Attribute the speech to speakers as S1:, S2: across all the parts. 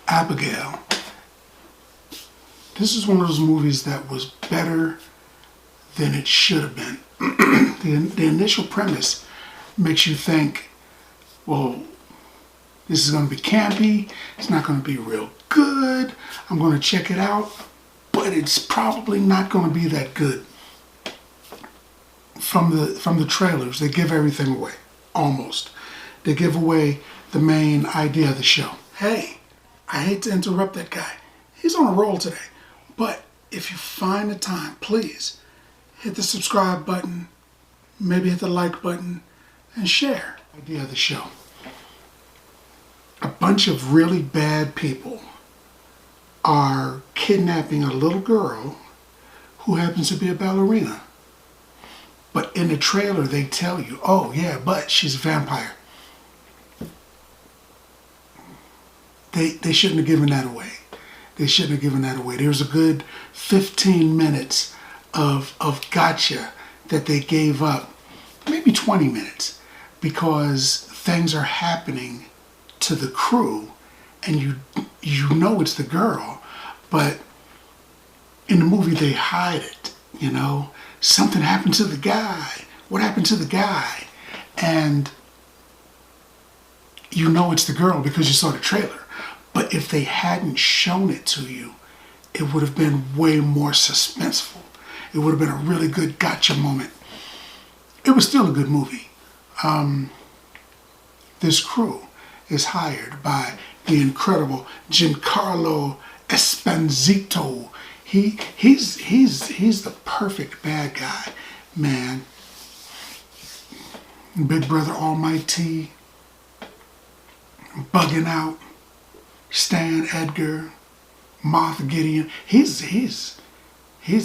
S1: Abigail. This is one of those movies that was better than it should have been. The initial premise makes you think, well, this is going to be campy, it's not going to be real good, I'm going to check it out, but it's probably not going to be that good. From the trailers, they give everything away, almost. They give away the main idea of the show. Hey, I hate to interrupt that guy. He's on a roll today. But if you find the time, please hit the subscribe button, maybe hit the like button, and share the idea of the show. A bunch of really bad people are kidnapping a little girl who happens to be a ballerina. But in the trailer, they tell you, oh yeah, but she's a vampire. They shouldn't have given that away. They shouldn't have given that away. There was a good 15 minutes of gotcha that they gave up, maybe 20 minutes, because things are happening to the crew, and you know it's the girl, but in the movie they hide it, you know. Something happened to the guy. What happened to the guy? And you know it's the girl because you saw the trailer. But if they hadn't shown it to you, it would have been way more suspenseful. It would have been a really good gotcha moment. It was still a good movie. This crew is hired by the incredible Giancarlo Esposito. He's the perfect bad guy, man. Big Brother Almighty, Bugging Out, Stan Edgar, Moth Gideon. He's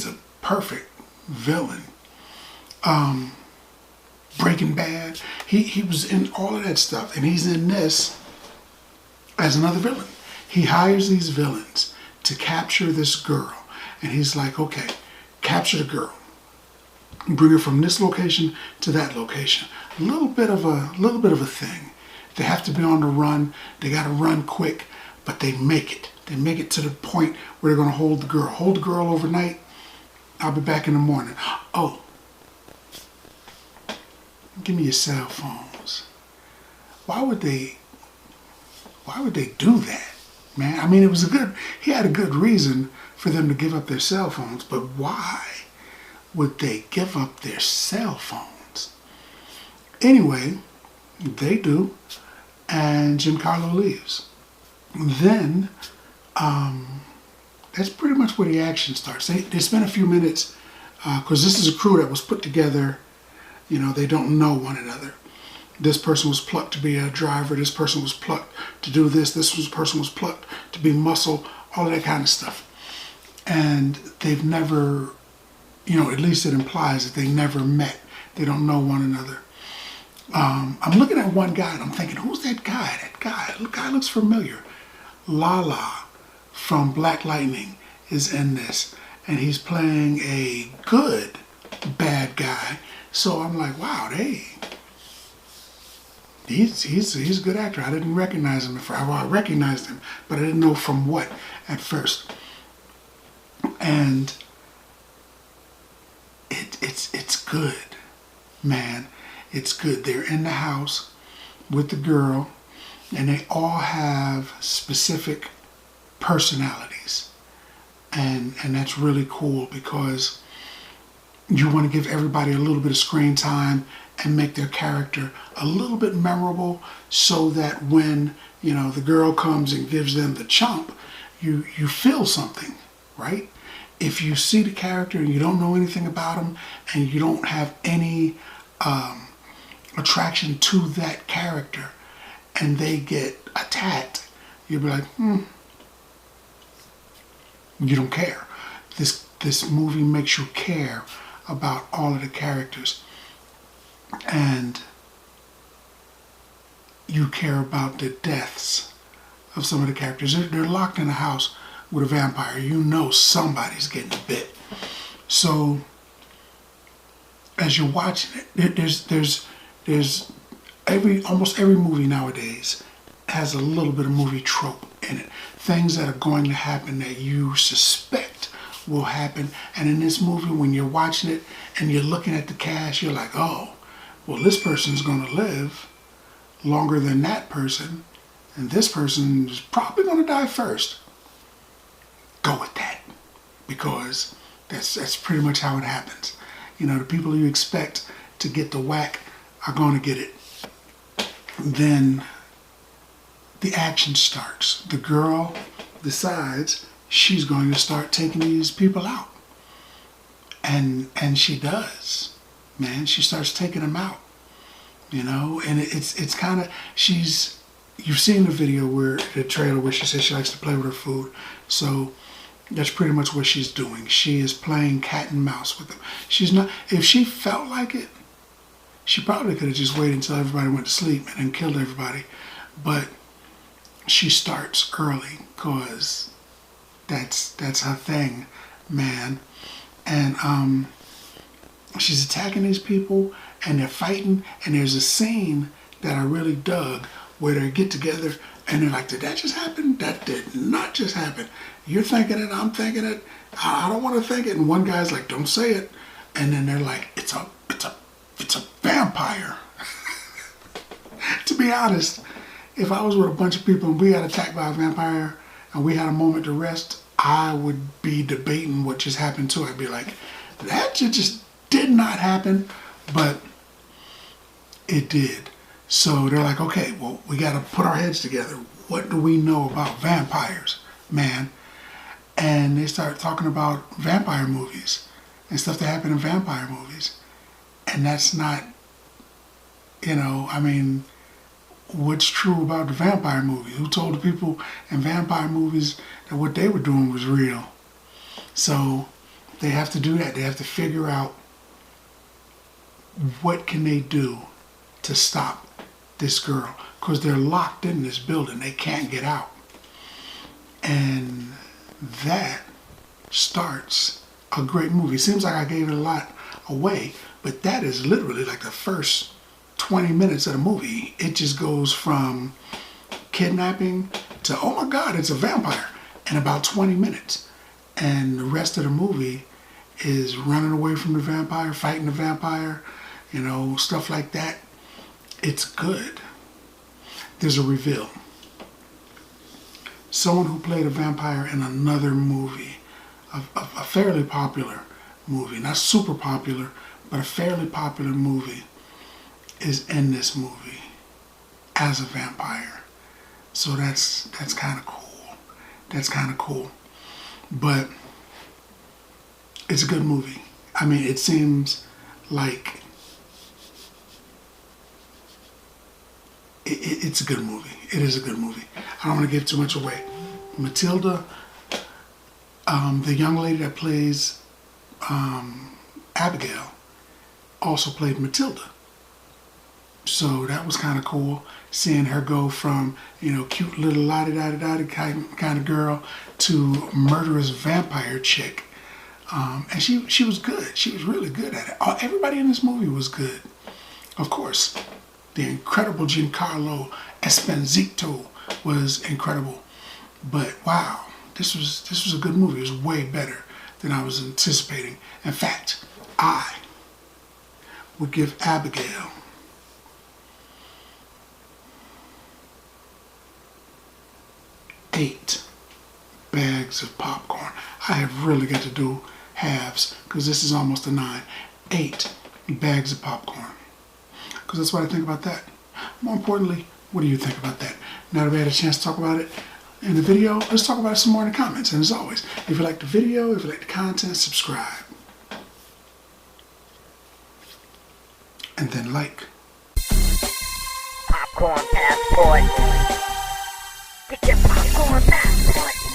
S1: a perfect villain. Breaking Bad. He was in all of that stuff, and he's in this as another villain. He hires these villains to capture this girl. And he's like, okay, capture the girl. Bring her from this location to that location. A little bit of a thing. They have to be on the run. They got to run quick, but they make it. They make it to the point where they're going to hold the girl. Hold the girl overnight. I'll be back in the morning. Oh, give me your cell phones. Why would they do that, man? I mean, he had a good reason for them to give up their cell phones, but why would they give up their cell phones? Anyway, they do, and Giancarlo leaves. Then, that's pretty much where the action starts. They spend a few minutes, because this is a crew that was put together, you know, they don't know one another. This person was plucked to be a driver, this person was plucked to do this person was plucked to be muscle, all of that kind of stuff. And they've never, you know, at least it implies that they never met. They don't know one another. I'm looking at one guy and I'm thinking, who's that guy? The guy looks familiar. Lala from Black Lightning is in this, and he's playing a good bad guy. So I'm like, wow, he's a good actor. I didn't recognize him before. Well, I recognized him, but I didn't know from what at first. And it's good, man. It's good. They're in the house with the girl, and they all have specific personalities, and that's really cool because you want to give everybody a little bit of screen time and make their character a little bit memorable, so that when, you know, the girl comes and gives them the chomp, you feel something, right? If you see the character and you don't know anything about him and you don't have any attraction to that character and they get attacked, you'll be like, you don't care. This movie makes you care about all of the characters, and you care about the deaths of some of the characters. They're locked in a house with a vampire. You know somebody's getting bit. So as you're watching it, there's almost every movie nowadays has a little bit of movie trope in it. Things that are going to happen that you suspect will happen. And in this movie, when you're watching it and you're looking at the cast, you're like, oh, well, this person's going to live longer than that person, and this person is probably going to die first. Go with that, because that's pretty much how it happens. You know, the people you expect to get the whack are going to get it. Then the action starts. The girl decides she's going to start taking these people out. And she does. Man, she starts taking them out. You know, and it's kind of, you've seen the video the trailer where she says she likes to play with her food. So that's pretty much what she's doing. She is playing cat and mouse with them. She's not, if she felt like it, she probably could have just waited until everybody went to sleep and then killed everybody. But she starts early because that's her thing, man. And she's attacking these people and they're fighting, and there's a scene that I really dug where they get together and they're like, did that just happen? That did not just happen. You're thinking it, I'm thinking it, I don't want to think it. And one guy's like, don't say it. And then they're like, it's a vampire. To be honest, if I was with a bunch of people and we got attacked by a vampire and we had a moment to rest, I would be debating what just happened too. I'd be like, that just did not happen, but it did. So they're like, okay, well, we got to put our heads together. What do we know about vampires, man? And they start talking about vampire movies and stuff that happen in vampire movies. And that's not, you know, I mean, what's true about the vampire movies? Who told the people in vampire movies that what they were doing was real? So they have to do that. They have to figure out what can they do to stop this girl, because they're locked in this building. They can't get out. And that starts a great movie. It seems like I gave it a lot away, but that is literally like the first 20 minutes of the movie. It just goes from kidnapping to, oh my God, it's a vampire, in about 20 minutes. And the rest of the movie is running away from the vampire, fighting the vampire, you know, stuff like that. It's good. There's a reveal. Someone who played a vampire in another movie, a fairly popular movie, not super popular, but a fairly popular movie, is in this movie as a vampire. So that's kind of cool. That's kind of cool. But it's a good movie. I mean, it seems like it's a good movie. It is a good movie. I don't want to give too much away. Matilda, the young lady that plays Abigail, also played Matilda. So that was kind of cool, seeing her go from, you know, cute little la-di-da-di-da kind of girl to murderous vampire chick. And she was good. She was really good at it. Everybody in this movie was good. Of course, the incredible Giancarlo Esposito was incredible. But wow, this was a good movie. It was way better than I was anticipating. In fact, I would give Abigail eight bags of popcorn. I have really got to do halves because this is almost a 9. 8 bags of popcorn. Because that's what I think about that. More importantly, what do you think about that? Now that we had a chance to talk about it in the video, let's talk about it some more in the comments. And as always, if you like the video, if you like the content, subscribe. And then like.
S2: Popcorn passport. Get your popcorn passport.